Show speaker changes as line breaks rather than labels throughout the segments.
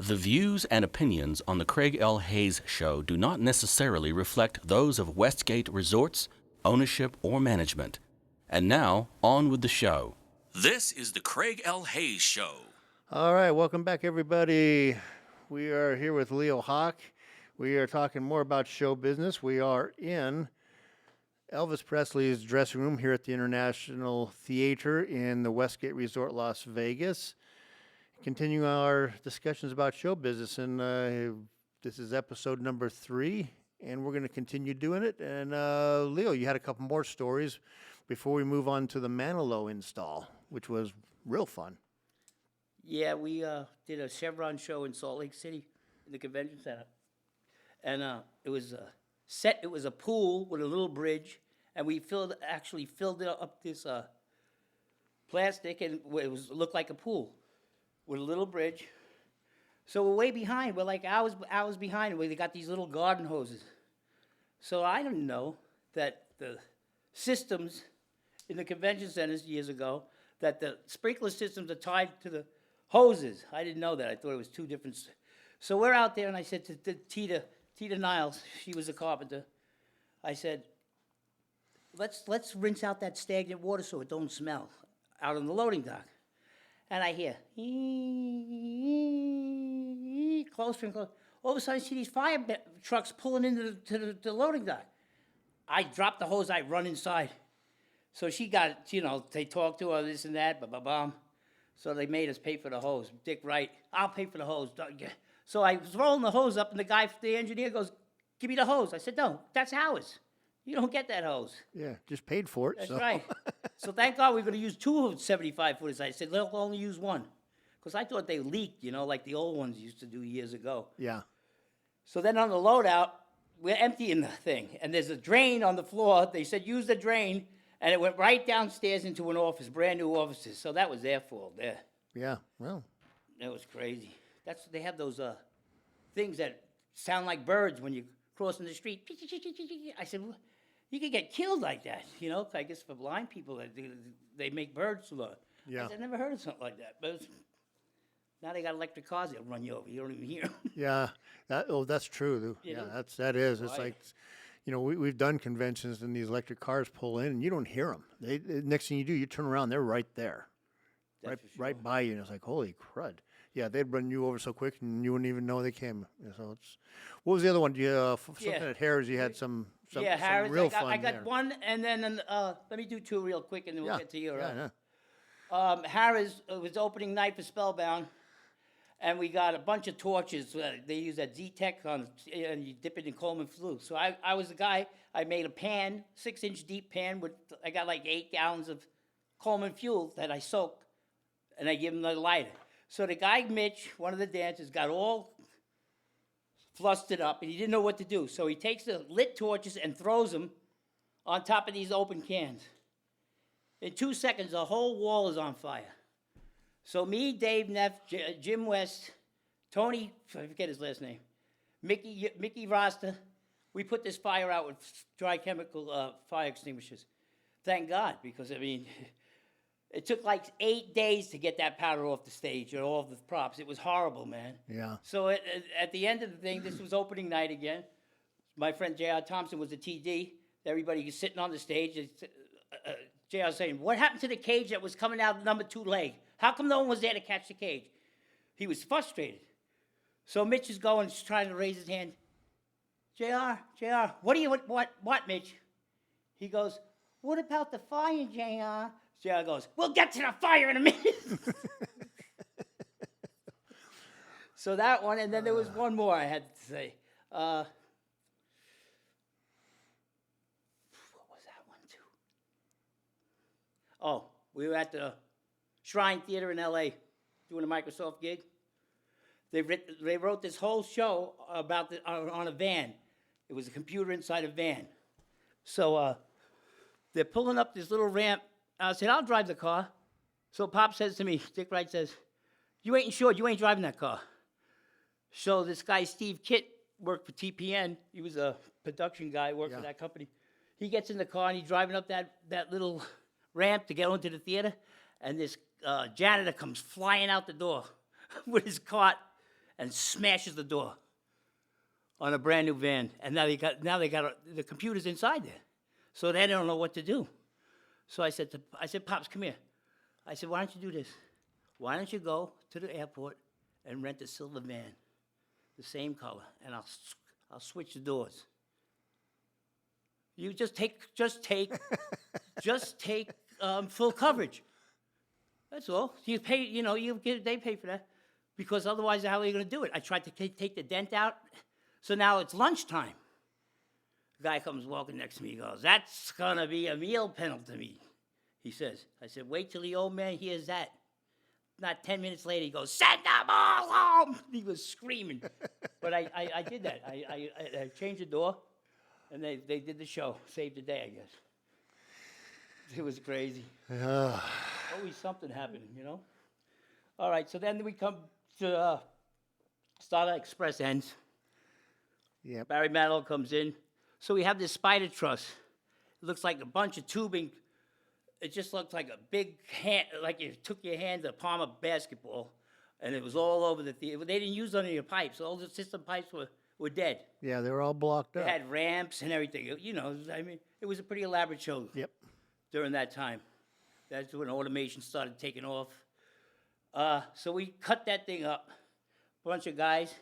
The views and opinions on the Craig L. Hayes Show do not necessarily reflect those of Westgate Resorts, ownership, or management. And now, on with the show. This is the Craig L. Hayes Show.
All right, welcome back, everybody. We are here with Leo Hauk. We are talking more about show business. We are in Elvis Presley's dressing room here at the International Theater in the Westgate Resort, Las Vegas. Continuing our discussions about show business, and this is episode number 3, and we're going to continue doing it. And Leo, you had a couple more stories before we move on to the Manilow install, which was real fun.
Yeah, we did a Chevron show in Salt Lake City in the convention center, and it was a set. It was a pool with a little bridge, and we actually filled it up this plastic, and it looked like a pool with a little bridge. So we're way behind. We're like hours behind, and we got these little garden hoses. So I didn't know that the systems in the convention centers years ago, that the sprinkler systems are tied to the hoses. I didn't know that. I thought it was two different. So we're out there, and I said to Tita Niles, she was a carpenter, I said, let's rinse out that stagnant water so it don't smell out on the loading dock. And I hear, closer and closer. All of a sudden, I see these fire trucks pulling into the loading dock. I drop the hose, I run inside. So she got, they talked to her, this and that, ba-ba-bum. So they made us pay for the hose. Dick Wright, I'll pay for the hose. So I was rolling the hose up, and the engineer goes, give me the hose. I said, no, that's ours. You don't get that hose.
Yeah, just paid for it.
That's
so.
right. So thank God we're going to use 2 of 75-footers. I said, they'll only use 1. Because I thought they leaked, like the old ones used to do years ago.
Yeah.
So then on the loadout, we're emptying the thing. And there's a drain on the floor. They said, use the drain. And it went right downstairs into an office, brand new offices. So that was their fault there.
Yeah, well.
That was crazy. They have those things that sound like birds when you're crossing the street. I said, well, you could get killed like that, I guess for blind people, they make birds look.
Yeah.
I said, I never heard of something like that. But now they got electric cars that'll run you over. You don't even hear them.
Yeah, that's true. Yeah, that is. It's like, we've done conventions and these electric cars pull in and you don't hear them. Next thing you do, you turn around, they're right there, right by you, and it's like, holy crud. Yeah, they'd run you over so quick and you wouldn't even know they came. So what was the other one? Something at Harris. You had some
Harris,
real fun.
I got
there.
one, and then let me do 2 real quick, and then we'll get to you.
Yeah.
Harris, it was opening night for Spellbound, and we got a bunch of torches. They use that Z-Tech and you dip it in Coleman flu. So I was the guy. I made a pan, 6-inch deep pan I got like 8 gallons of Coleman fuel that I soaked, and I give him the lighter. So the guy Mitch, one of the dancers, got all flustered up, and he didn't know what to do. So he takes the lit torches and throws them on top of these open cans. In 2 seconds, the whole wall is on fire. So me, Dave Neff, Jim West, Tony, I forget his last name, Mickey Rasta, we put this fire out with dry chemical fire extinguishers. Thank God, because, it took like 8 days to get that powder off the stage and all of the props. It was horrible, man.
Yeah.
So at the end of the thing, this was opening night again. My friend J.R. Thompson was the TD. Everybody was sitting on the stage. J.R. saying, what happened to the cage that was coming out of number 2 leg? How come no one was there to catch the cage? He was frustrated. So Mitch is going, trying to raise his hand. JR, what, Mitch? He goes, what about the fire, JR? JR goes, we'll get to the fire in a minute. So that one, and then there was one more I had to say. What was that one, too? Oh, we were at the Shrine Theater in L.A. doing a Microsoft gig. They wrote this whole show about on a van. It was a computer inside a van. So they're pulling up this little ramp. I said, I'll drive the car. So Pop says to me, Dick Wright says, you ain't insured, you ain't driving that car. So this guy, Steve Kitt, worked for TPN. He was a production guy, worked for that company. He gets in the car and he's driving up that little ramp to get onto the theater. And this janitor comes flying out the door with his cart and smashes the door on a brand new van. And now they got the computers inside there, so they don't know what to do. So I said, Pops, come here. I said, why don't you do this? Why don't you go to the airport and rent a silver van, the same color, and I'll switch the doors. You just take full coverage. That's all. You pay, they pay for that, because otherwise, how are you going to do it? I tried to take the dent out, so now it's lunchtime. The guy comes walking next to me. He goes, "That's gonna be a meal penalty," he says. I said, "Wait till the old man hears that." Not 10 minutes later, he goes, "Send them all home!" He was screaming. But I did that. I changed the door, and they did the show. Saved the day, I guess. It was crazy. Always something happening, All right, so then we come to Starlight Express ends.
Yep.
Barry Manilow comes in. So we have this spider truss. It looks like a bunch of tubing. It just looked like a big hand, like you took your hand to a palm of basketball, and it was all over the theater. They didn't use any of the pipes. All the system pipes were dead.
Yeah, they were all blocked up.
They had ramps and everything. It was a pretty elaborate show.
Yep.
During that time. That's when automation started taking off. So we cut that thing up. Bunch of guys.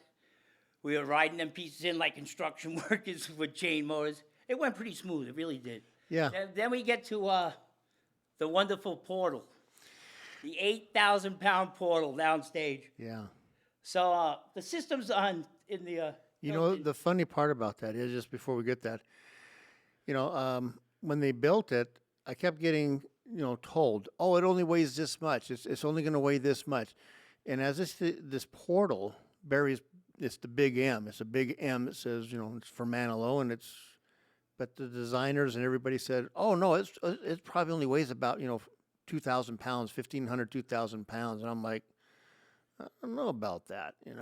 We were riding them pieces in like construction workers with chain mowers. It went pretty smooth. It really did.
Yeah.
Then we get to the wonderful portal, the 8,000-pound portal downstage.
Yeah.
So the system's on in the.
The funny part about that is, just before we get that, when they built it, I kept getting told, "Oh, it only weighs this much. It's only going to weigh this much," and as this portal, it's the big M. It's a big M. It says it's for Manilow, and but the designers and everybody said, "Oh no, it probably only weighs about 2,000 pounds, 1,500, 2,000 pounds," and I'm like, I don't know about that, and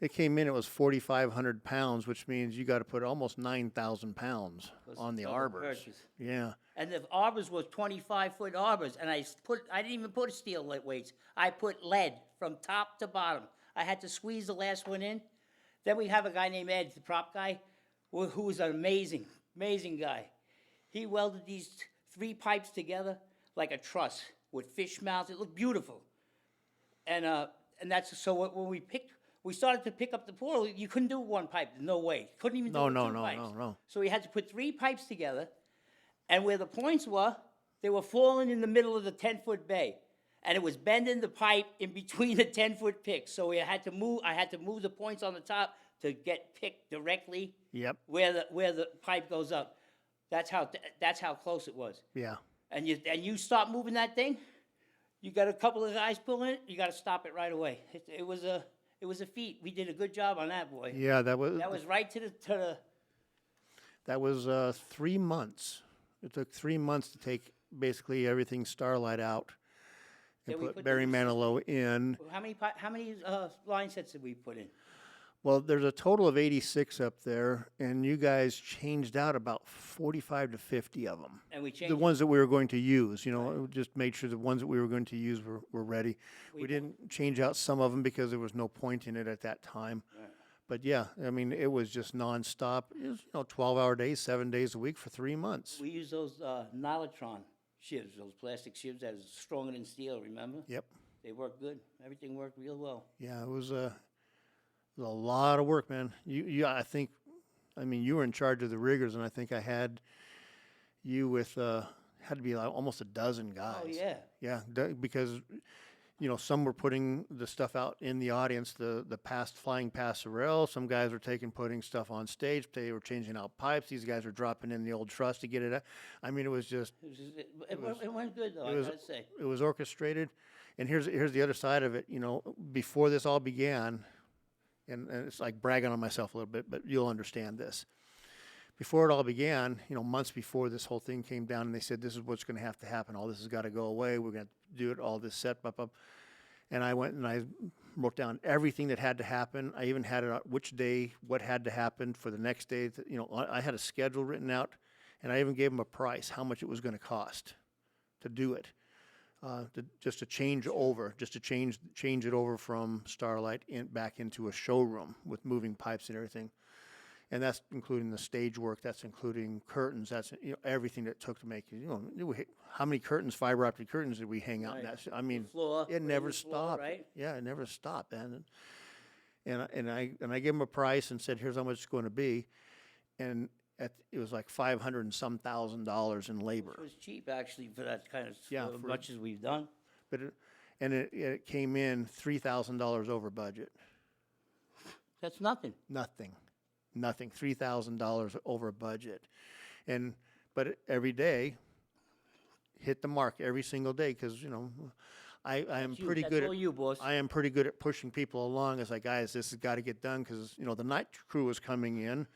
it came in. It was 4,500 pounds, which means you got to put almost 9,000 pounds on the arbors. Yeah.
And the arbors were 25-foot arbors, and I didn't even put steel weights. I put lead from top to bottom. I had to squeeze the last one in. Then we have a guy named Ed, the prop guy, who was an amazing guy. He welded these 3 pipes together like a truss with fish mouths. It looked beautiful. And that's so when we started to pick up the portal, you couldn't do 1 pipe. No way. Couldn't even do 2 pipes.
No.
So we had to put 3 pipes together, and where the points were, they were falling in the middle of the 10-foot bay. And it was bending the pipe in between the 10-foot picks. So I had to move the points on the top to get picked directly.
Yep.
Where the pipe goes up. That's how close it was.
Yeah.
And you start moving that thing, you got a couple of guys pulling it, you got to stop it right away. It was a feat. We did a good job on that, boy.
Yeah, that was
right to the.
That was 3 months. It took 3 months to take basically everything Starlight out and put Barry Manilow in.
How many line sets did we put in?
Well, there's a total of 86 up there, and you guys changed out about 45 to 50 of them.
And we changed
the ones that we were going to use. Just made sure the ones that we were going to use were ready. We didn't change out some of them because there was no point in it at that time. Right. But yeah, I mean, it was just nonstop. It was 12-hour days, 7 days a week for 3 months.
We used those Nylotron shivs, those plastic shivs that is stronger than steel. Remember?
Yep.
They worked good. Everything worked real well.
Yeah, it was a lot of work, man. You you were in charge of the riggers, and I think I had you with had to be like almost a dozen guys.
Oh yeah.
Yeah, because some were putting the stuff out in the audience, the flying passerelle. Some guys were putting stuff on stage. They were changing out pipes. These guys were dropping in the old truss to get it out. I mean, it was just.
It went good though. I gotta say.
It was orchestrated, and here's the other side of it. Before this all began. And it's like bragging on myself a little bit, but you'll understand this. Before it all began, months before this whole thing came down, and they said, this is what's going to have to happen. All this has got to go away. We're going to do it, all this set, up. And I went and I wrote down everything that had to happen. I even had it which day, what had to happen for the next day. I had a schedule written out, and I even gave them a price, how much it was going to cost to do it. just to change over, just to change it over from Starlight back into a showroom with moving pipes and everything. And that's including the stage work. That's including curtains. That's everything that it took to make it. How many curtains, fiber optic curtains, did we hang out in that? I mean,
floor,
it never
floor,
stopped.
right?
Yeah, it never stopped, man. And I gave him a price and said, here's how much it's going to be, and it was like $500 and some thousand in labor.
It was cheap actually for that kind of
for
much as we've done.
But it came in $3,000 over budget.
That's nothing.
Nothing, $3,000 over budget, but every day hit the mark every single day because I am pretty good
all you, boss.
I am pretty good at pushing people along. It's like, guys, this has got to get done because the night crew was coming in,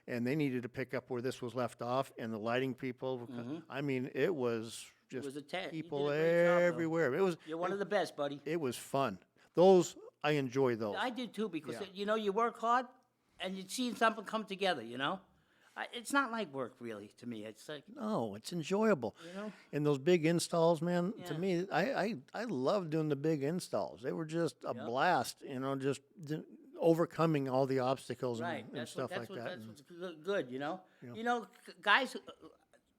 and they needed to pick up where this was left off, and the lighting people. I mean, it was just
was a
people
you did a great job, though.
everywhere.
You're one of the best, buddy.
It was fun. Those I enjoy those.
I do too because
Yeah.
you work hard, and you see something come together. It's not like work really to me. It's like
No, it's enjoyable. And those big installs, man, to
Yeah.
me, I love doing the big installs. They were just a blast, just overcoming all the obstacles
right.
and stuff like that.
That's what's good. Guys,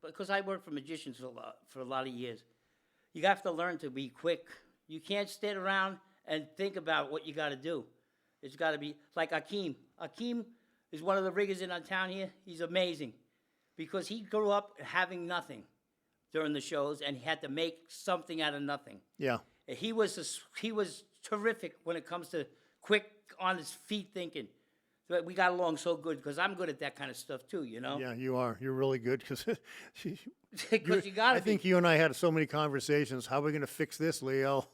because I worked for magicians for a lot of years. You have to learn to be quick. You can't sit around and think about what you got to do. It's got to be like Akeem. Akeem is one of the riggers in our town here. He's amazing because he grew up having nothing during the shows, and he had to make something out of nothing.
Yeah.
He was terrific when it comes to quick, on his feet thinking. But we got along so good because I'm good at that kind of stuff too,
Yeah, you are. You're really good because
Because you got
I
to
think you and I had so many conversations. How are we going to fix this, Leo?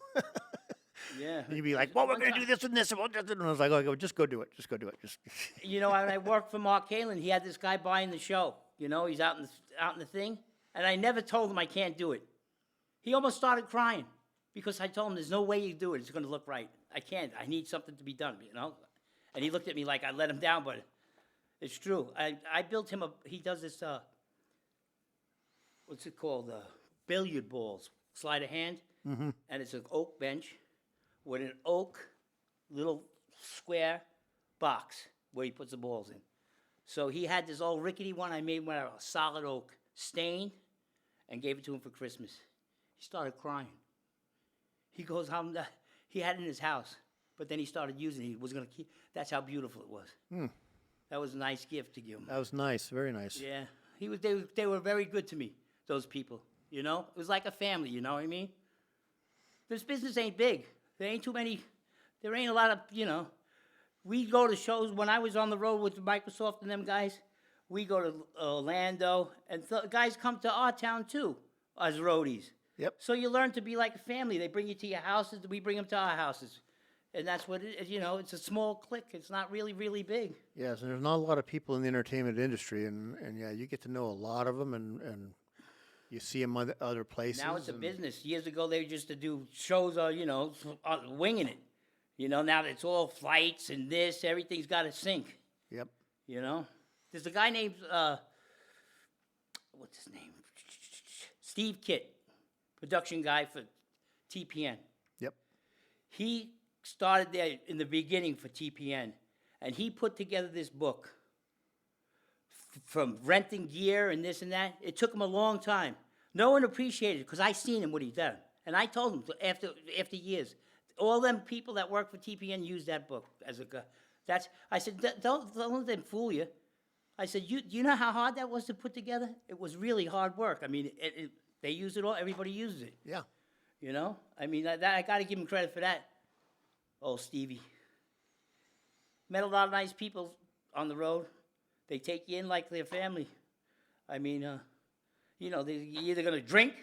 Yeah.
You'd be like, well, we're going to do this and this. And I was like, okay, just go do it. Just go do it. Just.
When I worked for Mark Kalin, he had this guy buying the show. He's out in the thing, and I never told him I can't do it. He almost started crying because I told him there's no way you do it. It's going to look right. I can't. I need something to be done. And he looked at me like I let him down, but it's true. I built him he does this. What's it called? Billiard balls, sleight of hand, and it's an oak bench with an oak little square box where he puts the balls in. So he had this old rickety one I made out of solid oak, stained, and gave it to him for Christmas. He started crying. He goes, he had it in his house, but then he started using it. He was going to keep. That's how beautiful it was. That was a nice gift to give him.
That was nice. Very nice.
Yeah, they were very good to me. Those people, it was like a family. You know what I mean? This business ain't big. There ain't too many. There ain't a lot of. We go to shows when I was on the road with Microsoft and them guys. We go to Orlando, and guys come to our town too as roadies.
Yep.
So you learn to be like a family. They bring you to your houses. We bring them to our houses. And that's what it is, it's a small clique. It's not really, really big.
Yes, and there's not a lot of people in the entertainment industry, and yeah, you get to know a lot of them, and you see them other places.
Now it's a business. Years ago, they used to do shows, winging it. Now it's all flights and this. Everything's got to sync.
Yep.
There's a guy named, what's his name? Steve Kitt, production guy for TPN.
Yep.
He started there in the beginning for TPN, and he put together this book from renting gear and this and that. It took him a long time. No one appreciated it because I seen him what he done. And I told him after years, all them people that work for TPN use that book as a guy. I said, don't let them fool you. I said, you know how hard that was to put together? It was really hard work. I mean, they use it all. Everybody uses it.
Yeah.
I mean, I got to give him credit for that. Oh, Stevie. Met a lot of nice people on the road. They take you in like their family. I mean, you're either going to drink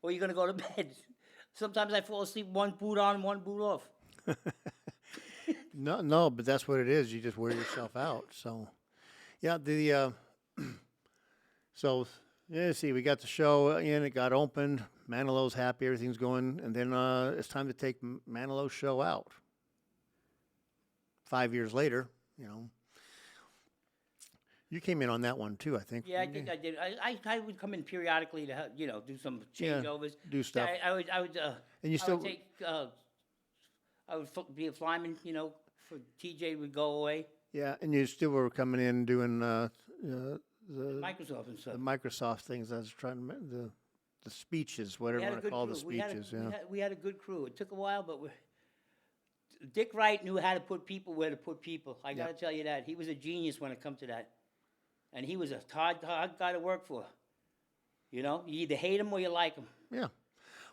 or you're going to go to bed. Sometimes I fall asleep one boot on, one boot off.
No, but that's what it is. You just wear yourself out. So, yeah, so let's see. We got the show in. It got opened. Manilou's happy. Everything's going. And then it's time to take Manilou's show out. 5 years later, You came in on that one too, I think.
Yeah, I think I did. I would come in periodically to help, do some
Yeah,
changeovers.
do stuff.
I would
And you
I
still
would take I would be a flyman, for TJ would go away.
yeah, and you still were coming in doing the
Microsoft and stuff.
the Microsoft things. I was trying to the speeches,
We
whatever you
had a
want to
good
call
crew.
the speeches.
We had a good crew. It took a while, but Dick Wright knew how to put people where to put people. I got to tell you that. He was a genius when it come to that. And he was a hard guy to work for. You either hate him or you like him.
Yeah.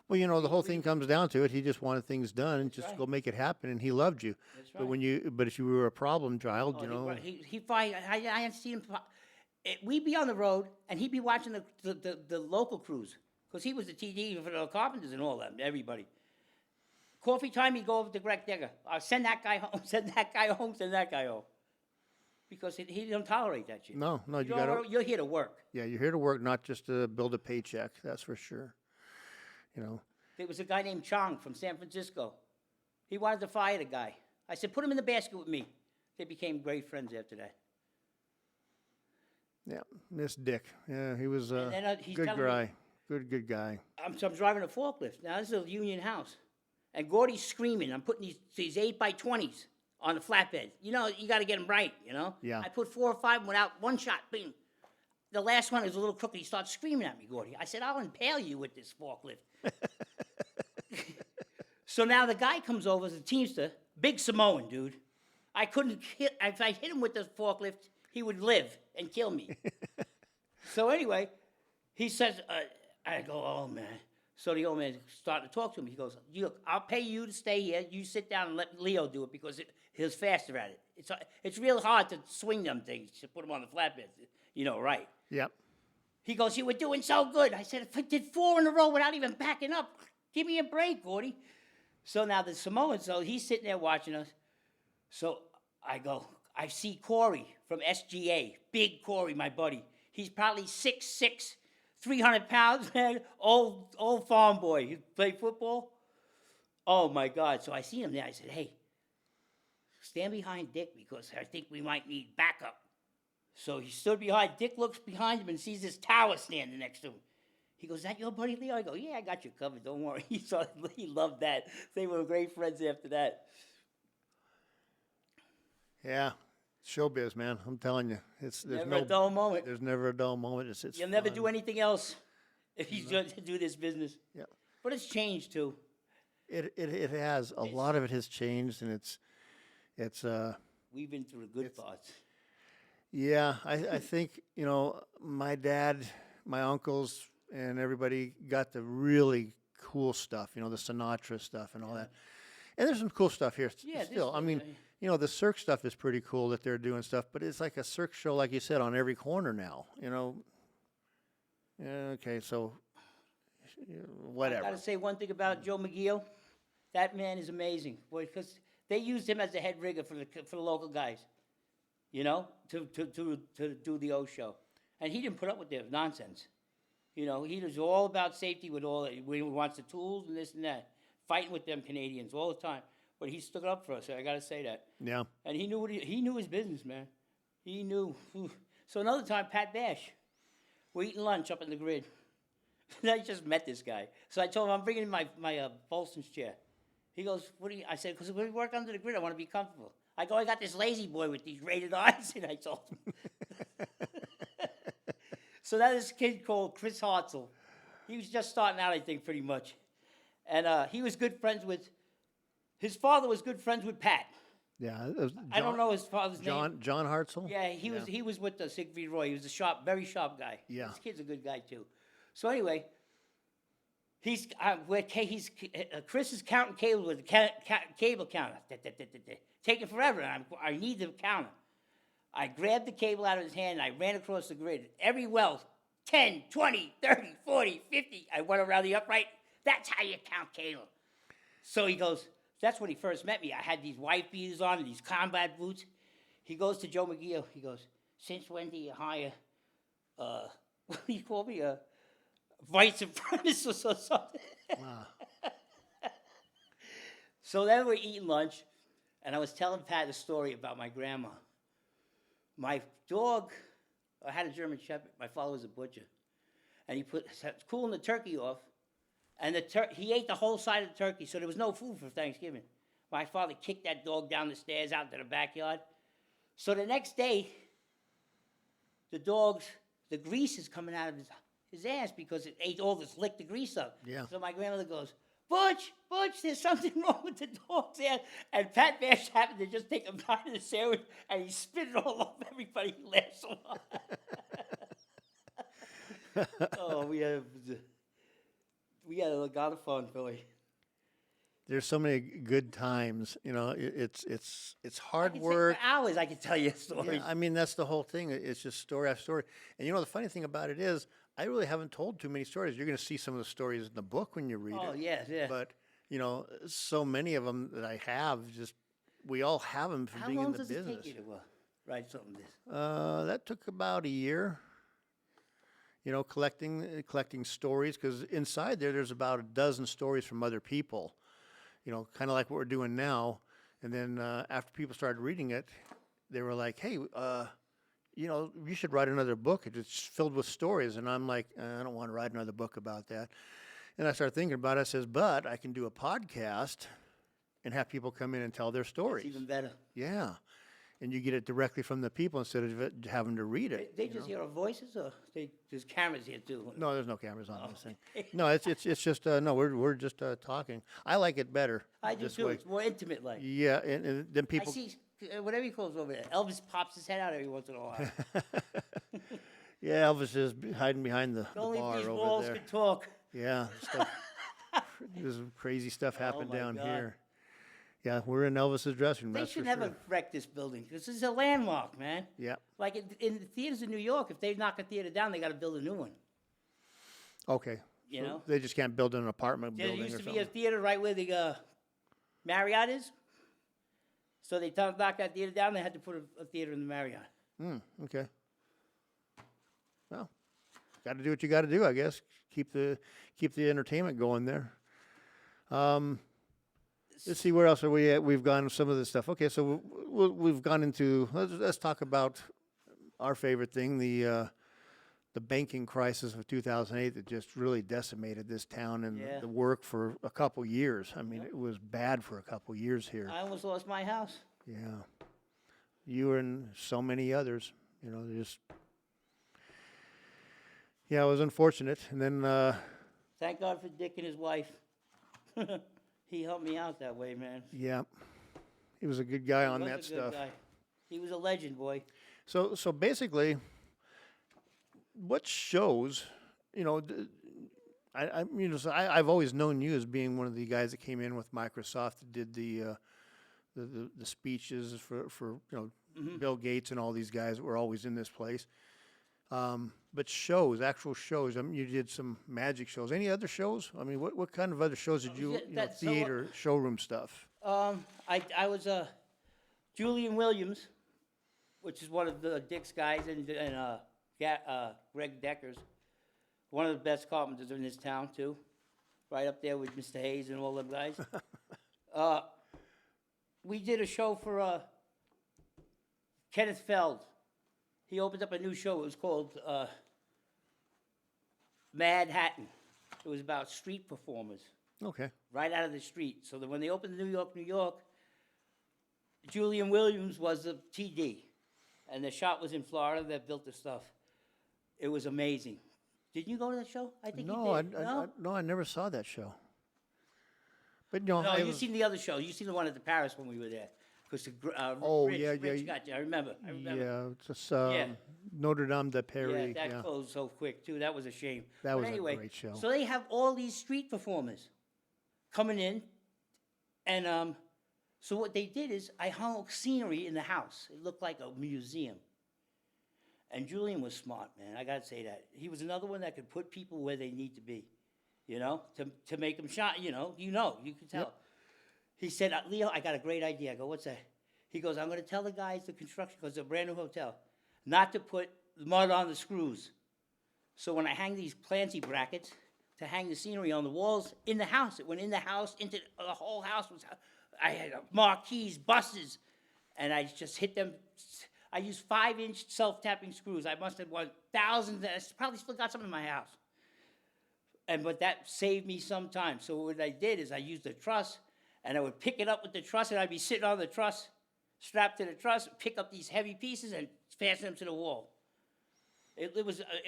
Well, the whole thing comes down to it. He just wanted things done and just
right.
go make it happen, and he loved you.
That's
But
right.
but if you were a problem child,
He fight. I hadn't seen him. We'd be on the road, and he'd be watching the local crews, because he was the TD for the Carpenters and all that, everybody. Coffee time, he'd go over to Greg Decker. Send that guy home, send that guy home, send that guy home. Because he don't tolerate that shit.
No, you got to.
You're here to work.
Yeah, you're here to work, not just to build a paycheck. That's for sure.
There was a guy named Chong from San Francisco. He wanted to fire the guy. I said, put him in the basket with me. They became great friends after that.
Yeah, Miss Dick. Yeah, he was a
And then, he's
good
telling me-
guy. Good guy.
I'm driving a forklift. Now, this is a union house. And Gordy's screaming. I'm putting these 8x20s on the flatbed. You got to get them right,
Yeah.
I put 4 or 5 without one shot. Bing. The last one was a little crooked. He starts screaming at me, Gordy. I said, I'll impale you with this forklift. So now the guy comes over as a Teamster, big Samoan, dude. I couldn't hit, if I hit him with the forklift, he would live and kill me. So anyway, he says, I go, oh, man. So the old man started to talk to me. He goes, I'll pay you to stay here. You sit down and let Leo do it because he's faster at it. It's real hard to swing them things, to put them on the flatbed, right.
Yep.
He goes, you were doing so good. I said, if I did 4 in a row without even backing up, give me a break, Gordy. So now the Samoan, so he's sitting there watching us. So I go, I see Corey from SGA, big Corey, my buddy. He's probably 6'6", 300 pounds, man, old farm boy. He played football. Oh, my God. So I see him there. I said, hey, stand behind Dick because I think we might need backup. So he stood behind. Dick looks behind him and sees this tower standing next to him. He goes, is that your buddy Leo? I go, yeah, I got you covered. Don't worry. He loved that. They were great friends after that.
Yeah. Showbiz, man. I'm telling you. There's
Never a dull moment.
There's never a dull moment. It's
You'll never
fun.
do anything else if you do this business.
Yeah.
But it's changed, too.
It has. A lot of it has changed, and it's
We've been through the good parts.
yeah, I think, my dad, my uncles, and everybody got the really cool stuff, the Sinatra stuff and all that. And there's some cool stuff here
Yeah,
still. I mean, the Cirque stuff is pretty cool that they're doing stuff, but it's like a Cirque show, like you said, on every corner now, Yeah, okay, so whatever.
I got to say one thing about Joe McGee. That man is amazing, because they used him as the head rigger for the local guys, to do the O show, and he didn't put up with their nonsense. He was all about safety with all. He wants the tools and this and that, fighting with them Canadians all the time. But he stood up for us. I got to say that.
Yeah.
And he knew he knew his business, man. He knew. So another time, Pat Bash, we're eating lunch up in the grid. I just met this guy. So I told him I'm bringing in my Bolson's chair. He goes, "What do you?" I said, "Because we work under the grid. I want to be comfortable." I go, "I got this lazy boy with these rated eyes," and I told him. So that is a kid called Chris Hartzell. He was just starting out, I think, pretty much. And he was good friends with, his father was good friends with Pat.
Yeah.
I don't know his father's name.
John Hartzell?
Yeah, he was with Siegfried Roy. He was a very sharp guy.
Yeah.
This kid's a good guy, too. So anyway, Chris is counting cables with the cable counter. Taking forever, and I need the counter. I grabbed the cable out of his hand, and I ran across the grid. Every well, 10, 20, 30, 40, 50. I went around the upright. That's how you count cable. So he goes, that's when he first met me. I had these white beaters on and these combat boots. He goes to Joe McGee. He goes, since when do you hire, what do you call me, white supremacists or something?
Wow.
So then we're eating lunch, and I was telling Pat a story about my grandma. My dog I had a German Shepherd. My father was a butcher. And he cooling the turkey off. And he ate the whole side of the turkey, so there was no food for Thanksgiving. My father kicked that dog down the stairs out to the backyard. So the next day, the grease is coming out of his ass because it ate all this, licked the grease up.
Yeah.
So my grandmother goes, Butch, there's something wrong with the dog's ass. And Pat Bash happened to just take a bite of the sandwich, and he spit it all over everybody. He laughed so hard. Oh, we had a lot of fun, Billy.
There's so many good times. You know, it's hard
I could
work.
Sit for hours, I could tell you stories.
Yeah, I mean, that's the whole thing. It's just story after story. And you know, the funny thing about it is, I really haven't told too many stories. You're going to see some of the stories in the book when you read it.
Oh, yeah.
But, you know, so many of them that I have, we all have them from
How
being in
long
the
does
business.
it take you to write something like this?
That took about a year. You know, collecting stories, because inside there's about a dozen stories from other people. You know, kind of like what we're doing now. And then after people started reading it, they were like, hey, you know, you should write another book. It's filled with stories. And I'm like, I don't want to write another book about that. And I started thinking about it. I says, but I can do a podcast and have people come in and tell their stories.
It's even better.
Yeah. And you get it directly from the people instead of having to read it.
They just hear our voices, or there's cameras here too?
No, there's no cameras on this thing. No, it's just no. We're just talking. I like it better.
I do
this
too.
way.
It's more intimate, like.
Yeah, and then
I
people.
see whatever he calls over there. Elvis pops his head out every once in a while.
Yeah, Elvis is hiding behind the
Only
bar
if these
over
balls
there.
could talk.
Yeah, stuff. There's some crazy stuff happened
my
down
God.
here. Yeah, we're in Elvis's dressing room.
They
that's
should
for
never
sure.
wreck this building. This is a landmark, man.
Yeah.
Like in the theaters in New York, if they knock a theater down, they got to build a new one.
Okay.
You know?
They just can't build an apartment
There
building
used
or
to
something.
be a theater right where the Marriott is. So they knocked that theater down. They had to put a theater in the Marriott.
Okay. Well, got to do what you got to do, I guess. Keep the entertainment going there. Let's see, where else are we at? We've gone some of this stuff. Okay, so we've gone into. Let's talk about our favorite thing, the banking crisis of 2008 that just really decimated this town and
Yeah.
the work for a couple years. I mean, it was bad for a couple years here.
I almost lost my house.
Yeah. You and so many others, you know, yeah, it was unfortunate. And then,
Thank God for Dick and his wife. He helped me out that way, man.
yeah, he was a good guy on
He was
that
a good
stuff.
guy. He was a legend, boy.
So basically, what shows, you know, I've always known you as being one of the guys that came in with Microsoft that did the speeches for Bill Gates and all these guys that were always in this place. But actual shows. I mean, you did some magic shows. Any other shows? I mean, what kind of other shows did you? Theater, showroom stuff.
I was Julian Williams, which is one of the Dick's guys, and Greg Decker's, one of the best carpenters in this town too, right up there with Mr. Hayes and all them guys. We did a show for Kenneth Feld. He opened up a new show. It was called Mad Hatton. It was about street performers,
Okay.
right out of the street. So that when they opened New York, Julian Williams was the TD. And the shop was in Florida that built the stuff. It was amazing. Did you go to that show? I think
No,
you did.
no, I never saw that show. But no,
No, you've seen the other show. You've seen the one at the Paris when we were there. Because Rich got you. I remember.
yeah, it's just
Yeah.
Notre Dame de Paris.
Yeah, that closed so quick too. That was a shame.
That
But
was a
anyway,
great show.
So they have all these street performers coming in, and so what they did is I hung scenery in the house. It looked like a museum. And Julian was smart, man. I gotta say that. He was another one that could put people where they need to be, to make them shine. You could tell. Yep. He said, Leo, I got a great idea. I go, what's that? He goes, I'm going to tell the guys, the construction, because it's a brand new hotel, not to put mud on the screws. So when I hang these Clancy brackets to hang the scenery on the walls in the house, it went in the house, into the whole house. I had marquees, buses, and I just hit them. I used 5-inch self-tapping screws. I must have won thousands. I probably still got some in my house. But that saved me some time. So what I did is I used the truss, and I would pick it up with the truss, and I'd be sitting on the truss, strapped to the truss, pick up these heavy pieces and fasten them to the wall. It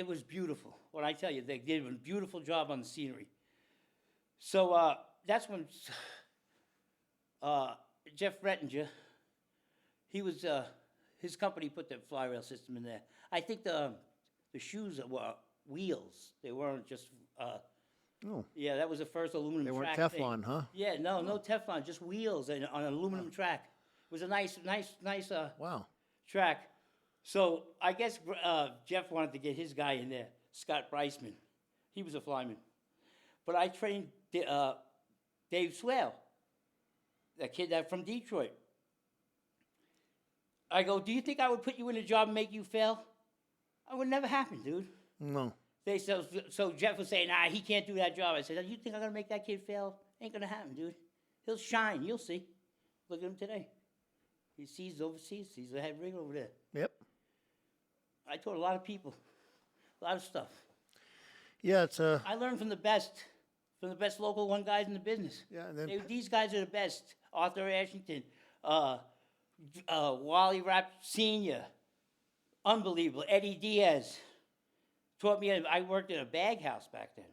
was beautiful. What I tell you, they did a beautiful job on the scenery. So that's when Jeff Rettinger, he was his company put the fly rail system in there. I think the shoes were wheels. They weren't just.
Oh.
Yeah, that was the first aluminum.
They weren't
track
Teflon,
thing.
huh?
Yeah, no Teflon, just wheels and on an aluminum track. It was a nice
Wow.
track. So I guess Jeff wanted to get his guy in there, Scott Bryceman. He was a flyman. But I trained Dave Swale, that kid from Detroit. I go, do you think I would put you in a job and make you fail? It would never happen, dude.
No.
So Jeff was saying, he can't do that job. I said, you think I'm going to make that kid fail? Ain't going to happen, dude. He'll shine. You'll see. Look at him today. He sees overseas. He's the head rig over there.
Yep.
I taught a lot of people, a lot of stuff.
Yeah, it's
I learned from the best local one guys in the business.
Yeah, and then
These guys are the best. Arthur Ashington, Wally Rapp Sr., unbelievable. Eddie Diaz taught me. I worked in a bag house back then.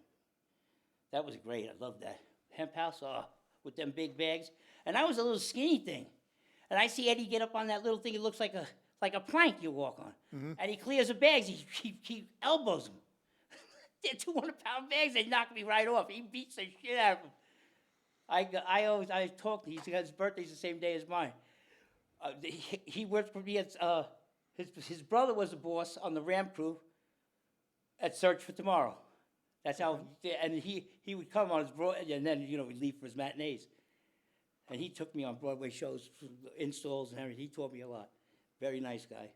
That was great. I loved that. Hemp house with them big bags. And I was a little skinny thing. And I see Eddie get up on that little thing. It looks like a plank you walk on. Mm-hmm. And he clears the bags. He elbows them. They're 200-pound bags. They knock me right off. He beats the shit out of them. I talked to him. His birthday's the same day as mine. He worked for me at, his brother was the boss on the Ram crew at Search for Tomorrow. That's how, and he would come on his and then, we'd leave for his matinees. And he took me on Broadway shows, installs and everything. He taught me a lot. Very nice guy.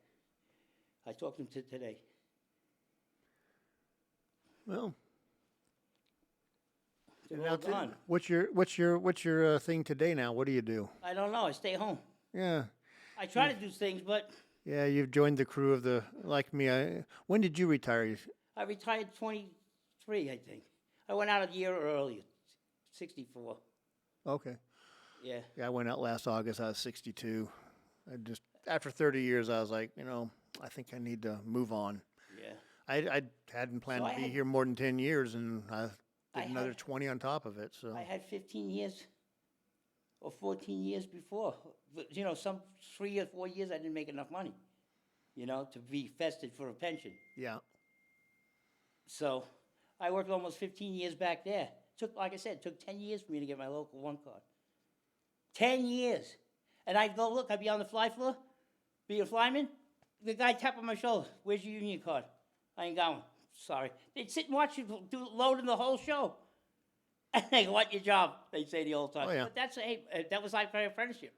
I talked to him today.
well.
They're all gone.
What's your thing today now? What do you do?
I don't know. I stay home.
Yeah.
I try to do things, but
Yeah, you've joined the crew of like me. When did you retire?
I retired 23, I think. I went out a year earlier, 64.
Okay.
Yeah.
Yeah, I went out last August. I was 62. After 30 years, I was like, I think I need to move on.
Yeah.
I hadn't planned to be here more than 10 years, and I did another 20 on top of it. So
I had 15 years or 14 years before. But, some 3 or 4 years I didn't make enough money, to be vested for a pension.
Yeah.
So I worked almost 15 years back there. Like I said, it took 10 years for me to get my local 1 card. 10 years. And I'd go, look, I'd be on the fly floor, be a flyman. The guy tap on my shoulder, where's your union card? I ain't got one. Sorry. They'd sit and watch you loading the whole show. And they go, what your job? They'd say the old time.
Oh, yeah.
But that was like my apprenticeship.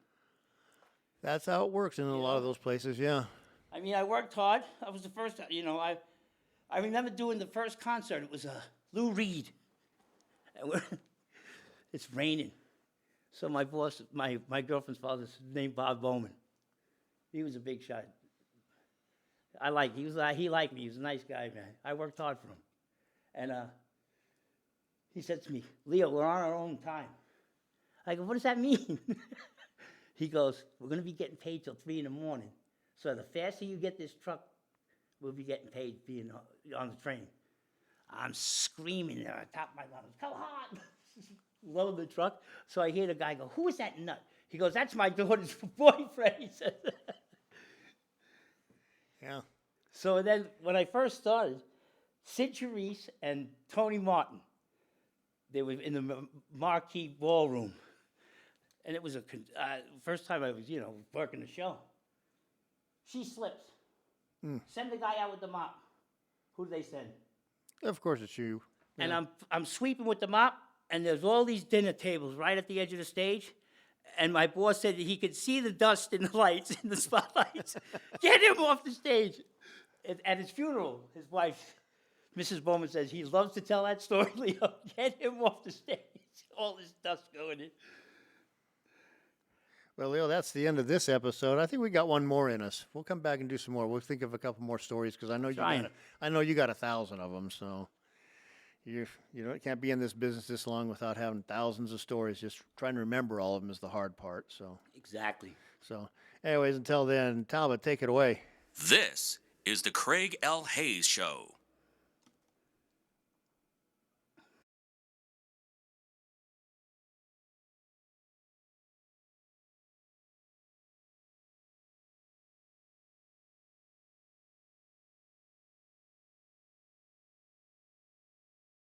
That's how it works in a lot of those places, yeah.
I mean, I worked hard. I was the first, I remember doing the first concert. It was Lou Reed. And it's raining. So my boss, my girlfriend's father's named Bob Bowman. He was a big shot. He liked me. He was a nice guy, man. I worked hard for him. And he said to me, Leo, we're on our own time. I go, what does that mean? He goes, we're going to be getting paid till 3 in the morning. So the faster you get this truck, we'll be getting paid being on the train. I'm screaming there on top of my lungs, come on! Load the truck. So I hear the guy go, who is that nut? He goes, that's my daughter's boyfriend, he says.
Yeah.
So then when I first started, Sid Charisse and Tony Martin, they were in the Marquee Ballroom. And it was first time I was, working the show. She slips. Send the guy out with the mop. Who do they send?
Of course it's you. Yeah.
And I'm sweeping with the mop, and there's all these dinner tables right at the edge of the stage. And my boss said that he could see the dust in the lights, in the spotlights. Get him off the stage. At his funeral, his wife, Mrs. Bowman, says he loves to tell that story, Leo. Get him off the stage. All this dust going in.
Well, Leo, that's the end of this episode. I think we got one more in us. We'll come back and do some more. We'll think of a couple more stories because I know
Trying.
I know you got 1,000 of them. So you can't be in this business this long without having thousands of stories. Just trying to remember all of them is the hard part.
Exactly.
So, anyways, until then, Talbot, take it away.
This is the Craig L. Hayes Show.